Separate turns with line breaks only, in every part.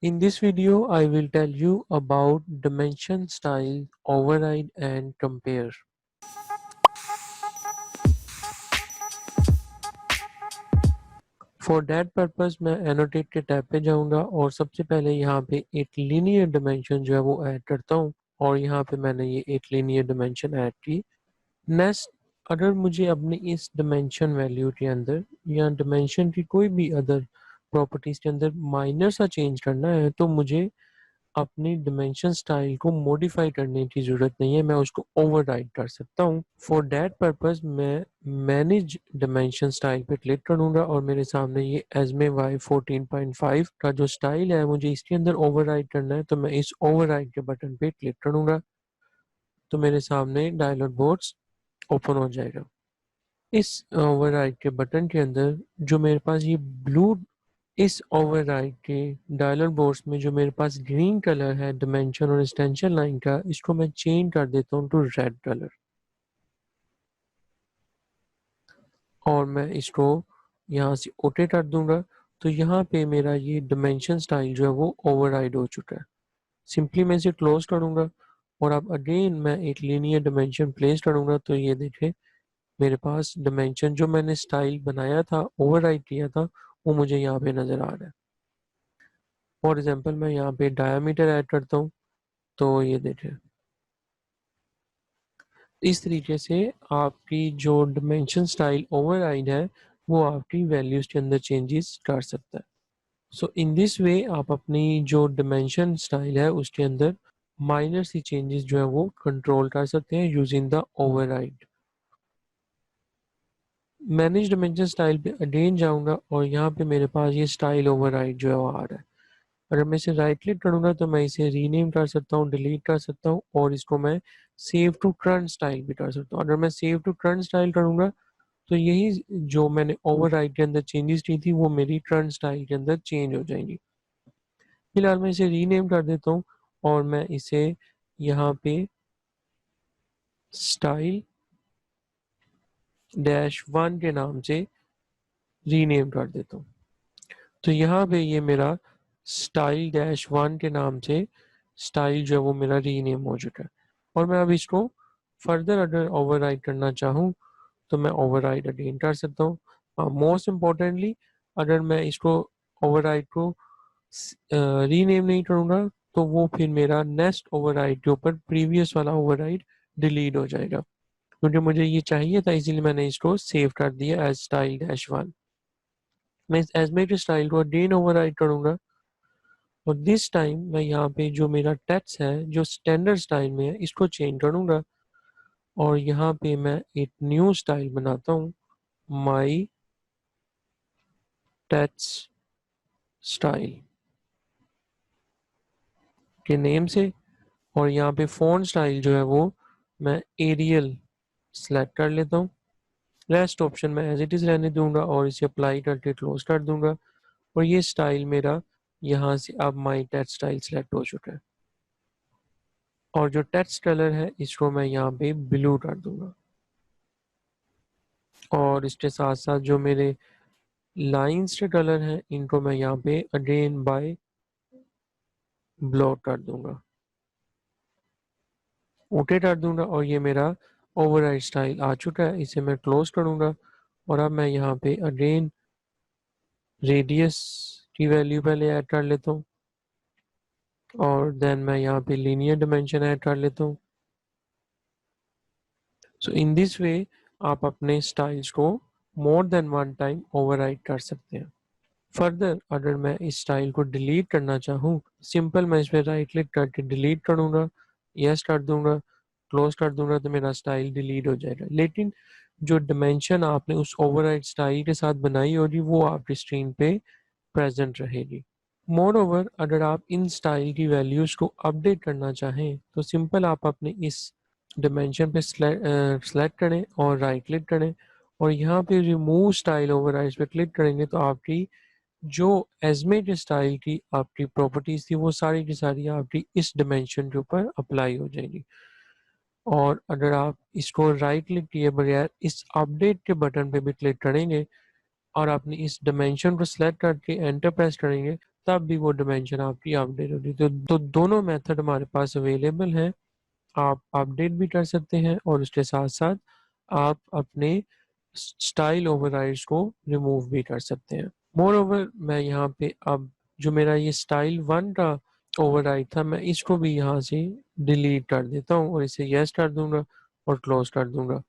In this video, I will tell you about dimension style, override and compare. For that purpose मैं annotate के tab पे जाऊंगा और सबसे पहले यहाँ पे एक linear dimension जो है वो ऐड करता हूँ और यहाँ पे मैंने ये एक linear dimension ऐड की। नेक्स्ट अगर मुझे अपनी इस dimension वैल्यू के अंदर या dimension की कोई भी अदर प्रॉपर्टीज के अंदर माइनर सा चेंज करना है तो मुझे अपनी डिमेंशन स्टाइल को मॉडिफाई करने की ज़रूरत नहीं है, मैं उसको ओवरराइड कर सकता हूँ। फॉर दैट पर्पस मैं मैनेज डिमेंशन स्टाइल पे क्लिक करूँगा और मेरे सामने ये एजमे वाई 14.5 का जो स्टाइल है मुझे इसके अंदर ओवरराइड करना है, तो मैं इस ओवरराइड के बटन पे क्लिक करूँगा तो मेरे सामने डायलॉग बॉक्स ओपन हो जाएगा। इस ओवरराइड के बटन के अंदर जो मेरे पास ये ब्लू इस ओवरराइड के डायलॉग बॉक्स में जो मेरे पास ग्रीन कलर है डिमेंशन और एक्सटेंशन लाइन का, इसको मैं चेंज कर देता हूँ टू रेड कलर और मैं इसको यहाँ से ओके कर दूंगा। तो यहाँ पे मेरा ये डिमेंशन स्टाइल जो है वो ओवरराइड हो चुका है। सिंपली मैं इसे क्लोज करूंगा और अब अगेन मैं एक लीनियर डिमेंशन प्लेस करूंगा तो ये देखें मेरे पास डिमेंशन जो मैंने स्टाइल बनाया था ओवरराइड किया था वो मुझे यहाँ पे नजर आ रहा है। फॉर एग्जाम्पल मैं यहाँ पे डायमीटर ऐड करता हूँ तो ये देखें इस तरीके से आपकी जो डिमेंशन स्टाइल ओवरराइड है वो आपकी वैल्यूज के अंदर चेंजेस कर सकता है। सो इन दिस वे आप अपनी जो डिमेंशन स्टाइल है उसके अंदर माइनर सी चेंजेस जो है वो कंट्रोल कर सकते हैं using the override. Manage dimension style पे अगेन जाऊंगा और यहाँ पे मेरे पास ये स्टाइल ओवरराइड जो है वो आ रहा है। अगर मैं इसे राइट क्लिक करूंगा तो मैं इसे रीनेम कर सकता हूँ, डिलीट कर सकता हूँ और इसको मैं सेव टू करंट स्टाइल भी कर सकता हूँ। अगर मैं सेव टू करंट स्टाइल करूंगा तो यही जो मैंने ओवरराइड के अंदर चेंजेस की थी वो मेरी करंट स्टाइल के अंदर चेंज हो जाएंगी। फिलहाल मैं इसे रीनेम कर देता हूँ और मैं इसे यहाँ पे स्टाइल -1 के नाम से रीनेम कर देता हूँ। तो यहाँ पे ये मेरा स्टाइल -1 के नाम से स्टाइल जो है वो मेरा रीनेम हो चुका है और मैं अब इसको फर्दर अगर ओवरराइड करना चाहूँ तो मैं ओवरराइड अगेन कर सकता हूँ। मोस्ट इम्पोर्टेंटली अगर मैं इसको ओवरराइड को रीनेम नहीं करूँगा तो वो फिर मेरा नेक्स्ट ओवरराइड के ऊपर प्रीवियस वाला ओवरराइड डिलीट हो जाएगा, क्योंकि मुझे ये चाहिए था इसीलिए मैंने इसको सेव कर दिया एज स्टाइल-1। मैं इस एजमेट स्टाइल को अगेन ओवरराइड करूँगा और दिस टाइम मैं यहाँ पे जो मेरा टेक्स्ट है जो स्टैंडर्ड स्टाइल में है इसको चेंज करूँगा और यहाँ पे मैं एक न्यू स्टाइल बनाता हूँ माई टेक्स्ट स्टाइल के नेम से और यहाँ पे फ़ॉन्ट स्टाइल जो है वो मैं एरियल सेलेक्ट कर लेता हूँ। रेस्ट ऑप्शन मैं एज इट इज़ रहने दूंगा और इसे अप्लाई करके क्लोज कर दूंगा और ये स्टाइल मेरा यहाँ से अब माई टेक्स्ट स्टाइल सेलेक्ट हो चुका है और जो टेक्स्ट कलर है इसको मैं यहाँ पे ब्लू कर दूंगा और इसके साथ साथ जो मेरे लाइंस के कलर हैं इनको मैं यहाँ पे अगेन बाय ब्लॉक कर दूंगा, ओके कर दूंगा और ये मेरा ओवरराइड स्टाइल आ चुका है। इसे मैं क्लोज करूंगा और अब मैं यहाँ पे अगेन रेडियस की वैल्यू पहले ऐड कर लेता हूँ और देन मैं यहाँ पे लीनियर डिमेंशन ऐड कर लेता हूँ। सो इन दिस वे आप अपने स्टाइल्स को more than one time override कर सकते हैं। फर्दर अगर मैं इस स्टाइल को डिलीट करना चाहूँ सिंपल मैं इस पर राइट क्लिक करके डिलीट करूँगा, यस कर दूंगा, क्लोज कर दूंगा तो मेरा स्टाइल डिलीट हो जाएगा, लेकिन जो डिमेंशन आपने उस ओवरराइड स्टाइल के साथ बनाई होगी वो आपकी स्क्रीन पे प्रेजेंट रहेगी। मोर ओवर अगर आप इन स्टाइल की वैल्यूज़ को अपडेट करना चाहें तो सिंपल आप अपने इस डिमेंशन पे सेलेक्ट करें और राइट क्लिक करें और यहाँ पे रिमूव स्टाइल ओवरराइड्स पे क्लिक करेंगे तो आपकी जो एजमेट स्टाइल की आपकी प्रॉपर्टीज थी वो सारी की सारी आपकी इस डिमेंशन के ऊपर अप्लाई हो जाएगी। और अगर आप इसको राइट क्लिक किए बगैर इस अपडेट के बटन पे भी क्लिक करेंगे और अपनी इस डिमेंशन को सिलेक्ट करके एंटर प्रेस करेंगे तब भी वो डिमेंशन आपकी अपडेट होती है। तो दोनों मेथड हमारे पास अवेलेबल हैं। आप अपडेट भी कर सकते हैं और उसके साथ साथ आप अपने स्टाइल ओवरराइड्स को रिमूव भी कर सकते हैं। मोर ओवर मैं यहाँ पे अब जो मेरा ये स्टाइल 1 का ओवरराइड था, मैं इसको भी यहाँ से डिलीट कर देता हूँ और इसे यस कर दूंगा और क्लोज कर दूंगा।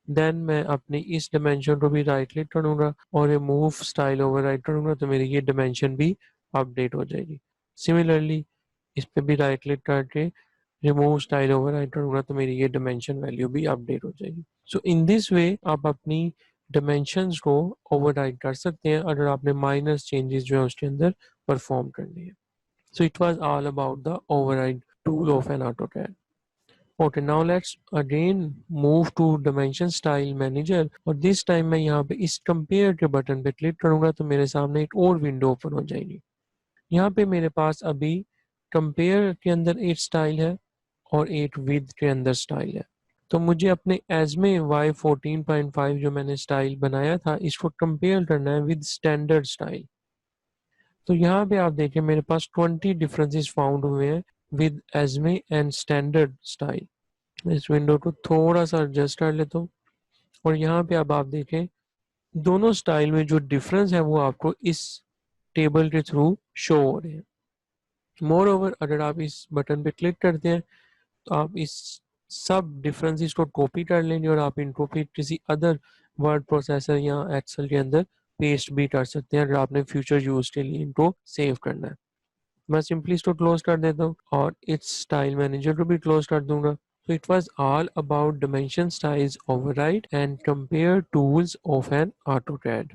देन मैं अपनी इस डिमेंशन को भी राइट क्लिक करूंगा और रिमूव स्टाइल ओवरराइड करूंगा, तो मेरी ये डिमेंशन भी अपडेट हो जाएगी। सिमिलरली इस पे भी राइट क्लिक करके रिमूव स्टाइल ओवरराइड करूंगा, तो मेरी ये डिमेंशन वैल्यू भी अपडेट हो जाएगी। सो इन दिस वे आप अपनी डिमेंशंस को ओवरराइड कर सकते हैं अगर आपने माइनर चेंजेस जो है उसके अंदर परफॉर्म करने हैं। So it was all about the override tool of an AutoCAD. Okay, now let's again move to Dimension Style Manager और this time मैं यहाँ पे इस Compare के बटन पे क्लिक करूंगा तो मेरे सामने एक और विंडो ओपन हो जाएगी। यहाँ पे मेरे पास अभी Compare के अंदर एक स्टाइल है और एक With के अंदर स्टाइल है। तो मुझे अपने एजमे Y14.5 जो मैंने स्टाइल बनाया था इसको कंपेयर करना है विद स्टैंडर्ड स्टाइल। तो यहाँ पे आप देखें मेरे पास 20 डिफरेंसेस फाउंड हुए हैं विद एजमे एंड स्टैंडर्ड स्टाइल। मैं इस विंडो को थोड़ा सा एडजस्ट कर लेता हूँ और यहाँ पे अब आप देखें दोनों स्टाइल में जो डिफरेंस है वो आपको इस टेबल के थ्रू शो हो रहे हैं। मोर ओवर अगर आप इस बटन पे क्लिक करते हैं तो आप इस सब डिफरेंसेस को कॉपी कर लेंगे और आप इनको फिर किसी अदर वर्ड प्रोसेसर या एक्सेल के अंदर पेस्ट भी कर सकते हैं अगर आपने फ्यूचर यूज के लिए इनको सेव करना है। मैं सिंपली इसको क्लोज कर देता हूँ और इस स्टाइल मैनेजर को भी क्लोज कर दूंगा। So it was all about dimension styles override and compare tools of an AutoCAD.